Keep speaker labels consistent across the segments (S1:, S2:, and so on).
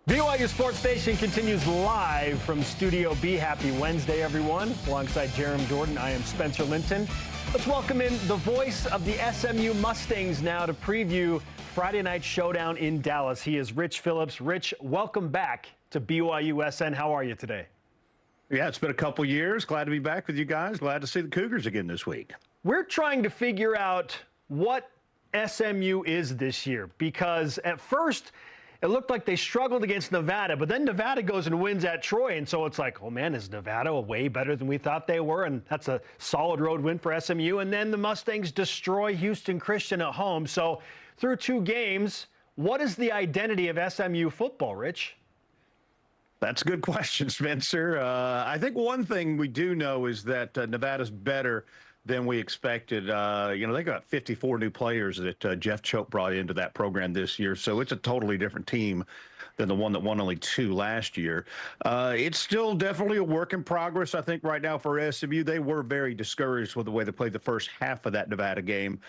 S1: BYU Sports Station continues live from Studio B. Happy Wednesday, everyone. Alongside Jerem Jordan, I am Spencer Linton. Let's welcome in the voice of the SMU Mustangs now to preview Friday night showdown in Dallas. He is Rich Phillips. Rich, welcome back to BYUSN. How are you today?
S2: Yeah, it's been a couple years. Glad to be back with you guys. Glad to see the Cougars again this week.
S1: We're trying to figure out what SMU is this year, because at first it looked like they struggled against Nevada, but then Nevada goes and wins at Troy, and so it's like, oh man, is Nevada way better than we thought they were? And that's a solid road win for SMU. And then the Mustangs destroy Houston Christian at home. So through two games, what is the identity of SMU football, Rich?
S2: That's a good question, Spencer. I think one thing we do know is that Nevada's better than we expected. They got 54 new players that Jeff Choate brought into that program this year, so it's a totally different team than the one that won only 2 last year. It's still definitely a work in progress, I think, right now for SMU. They were very discouraged with the way they played the first half of that Nevada game.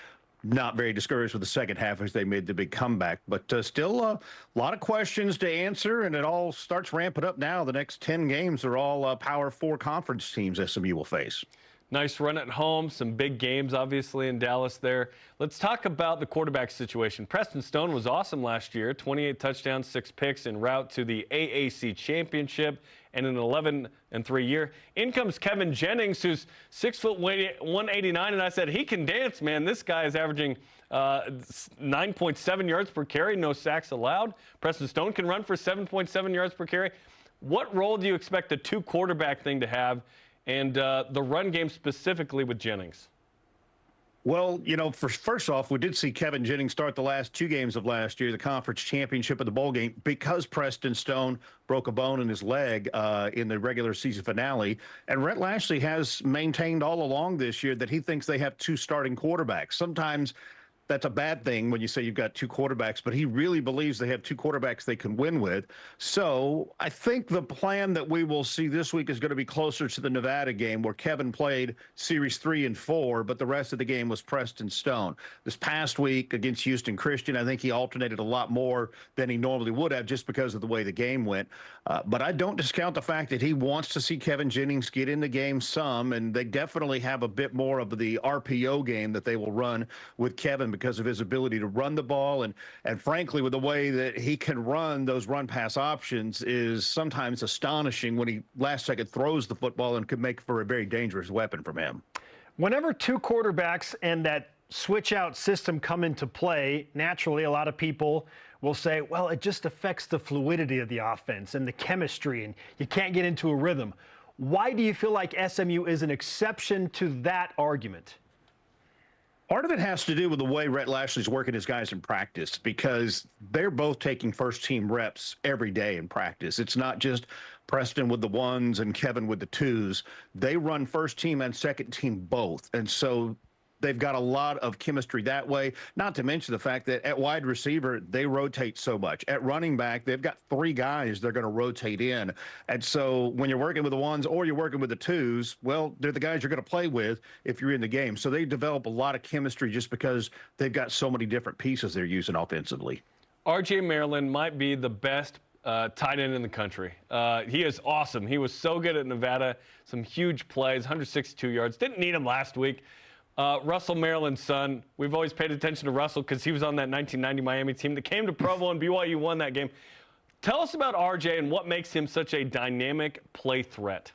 S2: Not very discouraged with the second half as they made the big comeback, but still a lot of questions to answer, and it all starts ramping up now. The next 10 games are all Power 4 conference teams SMU will face.
S3: Nice run at home, some big games, obviously, in Dallas there. Let's talk about the quarterback situation. Preston Stone was awesome last year, 28 touchdowns, 6 picks en route to the AAC championship and an 11-3 year. In comes Kevin Jennings, who's 6 foot 189, and I said, he can dance, man. This guy is averaging 9.7 yards per carry, no sacks allowed. Preston Stone can run for 7.7 yards per carry. What role do you expect the 2 quarterback thing to have, and the run game specifically with Jennings?
S2: Well, first off, we did see Kevin Jennings start the last 2 games of last year, the conference championship and the bowl game, because Preston Stone broke a bone in his leg in the regular season finale. And Rhett Lashley has maintained all along this year that he thinks they have 2 starting quarterbacks. Sometimes that's a bad thing when you say you've got 2 quarterbacks, but he really believes they have 2 quarterbacks they can win with. So I think the plan that we will see this week is going to be closer to the Nevada game, where Kevin played series 3 and 4, but the rest of the game was Preston Stone. This past week against Houston Christian, I think he alternated a lot more than he normally would have, just because of the way the game went. But I don't discount the fact that he wants to see Kevin Jennings get in the game some, and they definitely have a bit more of the RPO game that they will run with Kevin, because of his ability to run the ball, and frankly, with the way that he can run those run-pass options is sometimes astonishing when he last second throws the football, and could make for a very dangerous weapon from him.
S1: Whenever 2 quarterbacks and that switch-out system come into play, naturally a lot of people will say, well, it just affects the fluidity of the offense and the chemistry, and you can't get into a rhythm. Why do you feel like SMU is an exception to that argument?
S2: Part of it has to do with the way Rhett Lashley's working his guys in practice, because they're both taking first-team reps every day in practice. It's not just Preston with the 1s and Kevin with the 2s. They run first team and second team both. And so they've got a lot of chemistry that way, not to mention the fact that at wide receiver, they rotate so much. At running back, they've got 3 guys they're going to rotate in. And so when you're working with the 1s or you're working with the 2s, well, they're the guys you're going to play with if you're in the game. So they develop a lot of chemistry just because they've got so many different pieces they're using offensively.
S3: R.J. Maryland might be the best tight end in the country. He is awesome. He was so good at Nevada, some huge plays, 162 yards. Didn't need him last week. Russell Maryland's son, we've always paid attention to Russell because he was on that 1990 Miami team that came to Provo, and BYU won that game. Tell us about RJ and what makes him such a dynamic play threat.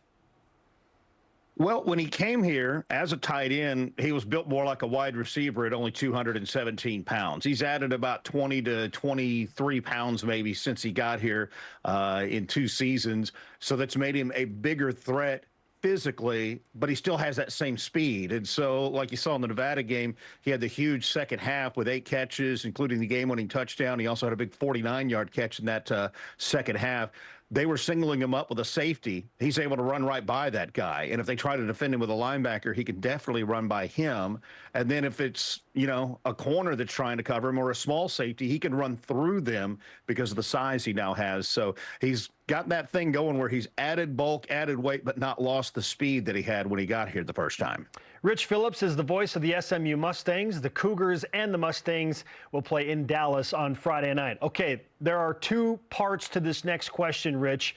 S2: Well, when he came here as a tight end, he was built more like a wide receiver at only 217 pounds. He's added about 20 to 23 pounds maybe since he got here in 2 seasons. So that's made him a bigger threat physically, but he still has that same speed. And so, like you saw in the Nevada game, he had the huge second half with 8 catches, including the game-winning touchdown. He also had a big 49-yard catch in that second half. They were singling him up with a safety. He's able to run right by that guy. And if they try to defend him with a linebacker, he can definitely run by him. And then if it's, a corner that's trying to cover him or a small safety, he can run through them because of the size he now has. So he's got that thing going where he's added bulk, added weight, but not lost the speed that he had when he got here the first time.
S1: Rich Phillips is the voice of the SMU Mustangs. The Cougars and the Mustangs will play in Dallas on Friday night. Okay, there are two parts to this next question, Rich.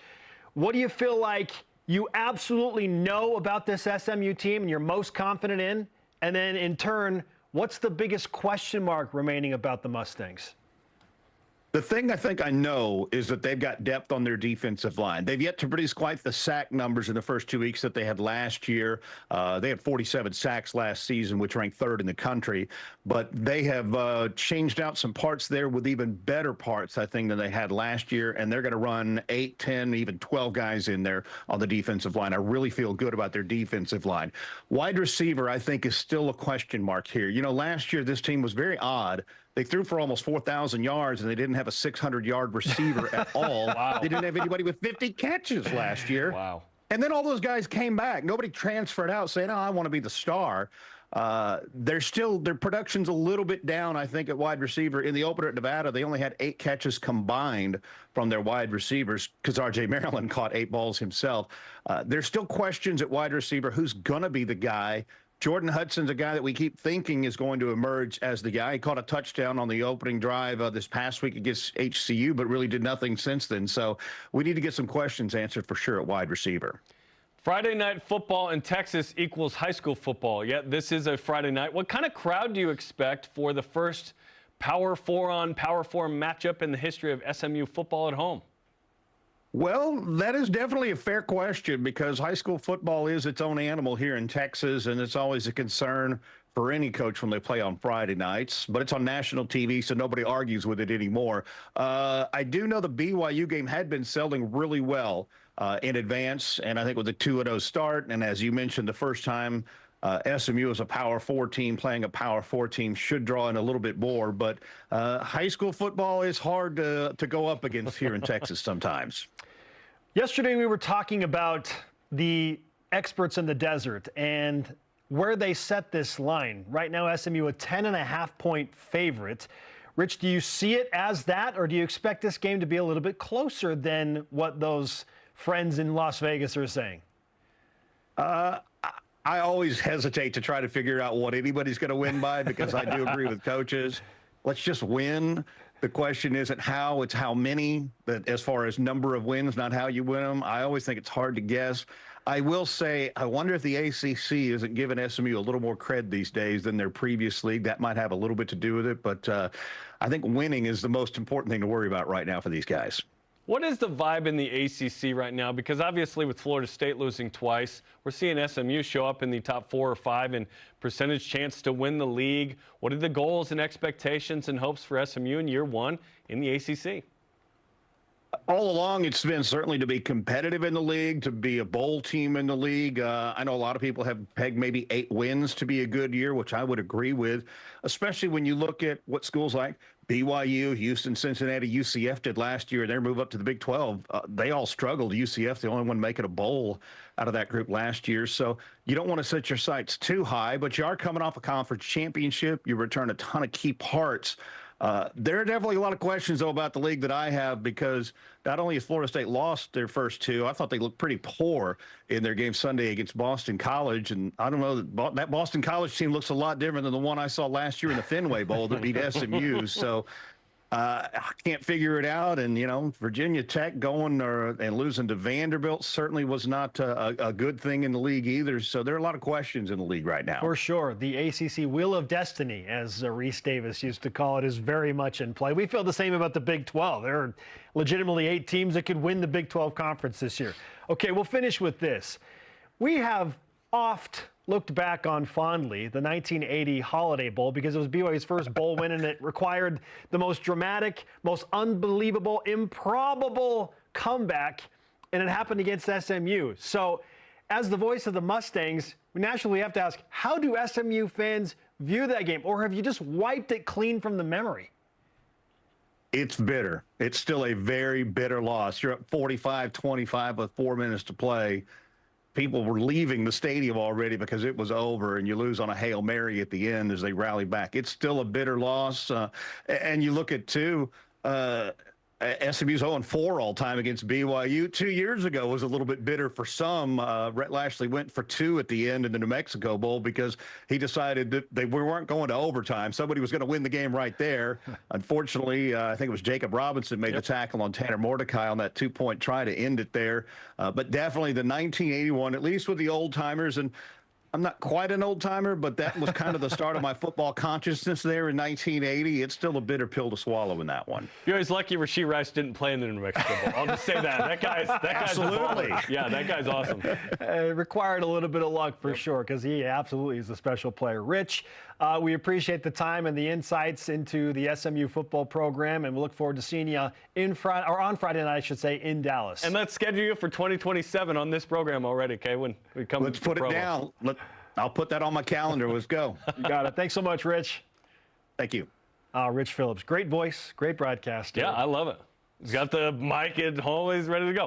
S1: What do you feel like you absolutely know about this SMU team and you're most confident in? And then in turn, what's the biggest question mark remaining about the Mustangs?
S2: The thing I think I know is that they've got depth on their defensive line. They've yet to produce quite the sack numbers in the first 2 weeks that they had last year. They had 47 sacks last season, which ranked third in the country. But they have changed out some parts there with even better parts, I think, than they had last year. And they're going to run 8, 10, even 12 guys in there on the defensive line. I really feel good about their defensive line. Wide receiver, I think, is still a question mark here. You know, last year this team was very odd. They threw for almost 4,000 yards, and they didn't have a 600-yard receiver at all.
S3: Wow.
S2: They didn't have anybody with 50 catches last year.
S3: Wow.
S2: And then all those guys came back. Nobody transferred out saying, oh, I want to be the star. Their production's a little bit down, I think, at wide receiver. In the opener at Nevada, they only had 8 catches combined from their wide receivers because R.J. Maryland caught 8 balls himself. There's still questions at wide receiver. Who's going to be the guy? Jordan Hudson's a guy that we keep thinking is going to emerge as the guy. He caught a touchdown on the opening drive this past week against HCU, but really did nothing since then. So we need to get some questions answered for sure at wide receiver.
S3: Friday night football in Texas equals high school football. Yet this is a Friday night. What kind of crowd do you expect for the first Power 4 on Power 4 matchup in the history of SMU football at home?
S2: Well, that is definitely a fair question because high school football is its own animal here in Texas, and it's always a concern for any coach when they play on Friday nights. But it's on national TV, so nobody argues with it anymore. I do know the BYU game had been selling really well in advance, and I think with a 2-0 start, and as you mentioned, the first time SMU is a Power 4 team playing a Power 4 team should draw in a little bit more. But high school football is hard to go up against here in Texas sometimes.
S1: Yesterday, we were talking about the experts in the desert and where they set this line. Right now, SMU a 10.5-point favorite. Rich, do you see it as that, or do you expect this game to be a little bit closer than what those friends in Las Vegas are saying?
S2: I always hesitate to try to figure out what anybody's going to win by because I do agree with coaches. Let's just win. The question isn't how, it's how many, but as far as number of wins, not how you win them. I always think it's hard to guess. I will say, I wonder if the ACC isn't giving SMU a little more cred these days than their previous league. That might have a little bit to do with it, but I think winning is the most important thing to worry about right now for these guys.
S3: What is the vibe in the ACC right now? Because obviously with Florida State losing twice, we're seeing SMU show up in the top 4 or 5 in percentage chance to win the league. What are the goals and expectations and hopes for SMU in year 1 in the ACC?
S2: All along, it's been certainly to be competitive in the league, to be a bowl team in the league. I know a lot of people have pegged maybe 8 wins to be a good year, which I would agree with, especially when you look at what schools like BYU, Houston, Cincinnati, UCF did last year, and their move up to the Big 12. They all struggled. UCF, the only one making a bowl out of that group last year. So you don't want to set your sights too high, but you are coming off a conference championship. You return a ton of key parts. There are definitely a lot of questions, though, about the league that I have because not only has Florida State lost their first 2, I thought they looked pretty poor in their game Sunday against Boston College. And I don't know, that Boston College team looks a lot different than the one I saw last year in the Fenway Bowl that beat SMU. So I can't figure it out. And, you know, Virginia Tech going and losing to Vanderbilt certainly was not a good thing in the league either. So there are a lot of questions in the league right now.
S1: For sure. The ACC Wheel of Destiny, as Reese Davis used to call it, is very much in play. We feel the same about the Big 12. There are legitimately 8 teams that could win the Big 12 conference this year. Okay, we'll finish with this. We have oft looked back on fondly the 1980 Holiday Bowl because it was BYU's first bowl win, and it required the most dramatic, most unbelievable, improbable comeback, and it happened against SMU. So as the voice of the Mustangs, we naturally have to ask, how do SMU fans view that game, or have you just wiped it clean from the memory?
S2: It's bitter. It's still a very bitter loss. You're up 45-25 with 4 minutes to play. People were leaving the stadium already because it was over, and you lose on a Hail Mary at the end as they rally back. It's still a bitter loss. And you look at, too, SMU's 0-4 all time against BYU. 2 years ago was a little bit bitter for some. Rhett Lashley went for 2 at the end in the New Mexico Bowl because he decided that we weren't going to overtime. Somebody was going to win the game right there. Unfortunately, I think it was Jacob Robinson made the tackle on Tanner Mordecai on that 2-point try to end it there. But definitely the 1981, at least with the old timers, and I'm not quite an old timer, but that was kind of the start of my football consciousness there in 1980. It's still a bitter pill to swallow in that one.
S3: You're always lucky Rasheed Rice didn't play in the New Mexico Bowl. I'll just say that. That guy's
S2: Absolutely.
S3: Yeah, that guy's awesome.
S1: It required a little bit of luck for sure, because he absolutely is a special player. Rich, we appreciate the time and the insights into the SMU football program, and we look forward to seeing you on Friday night, I should say, in Dallas.
S3: And let's schedule you for 2027 on this program already, okay? When we come.
S2: Let's put it down. I'll put that on my calendar. Let's go.
S1: You got it. Thanks so much, Rich.
S2: Thank you.
S1: Rich Phillips, great voice, great broadcaster.
S3: Yeah, I love it. He's got the mic at home. He's ready to go.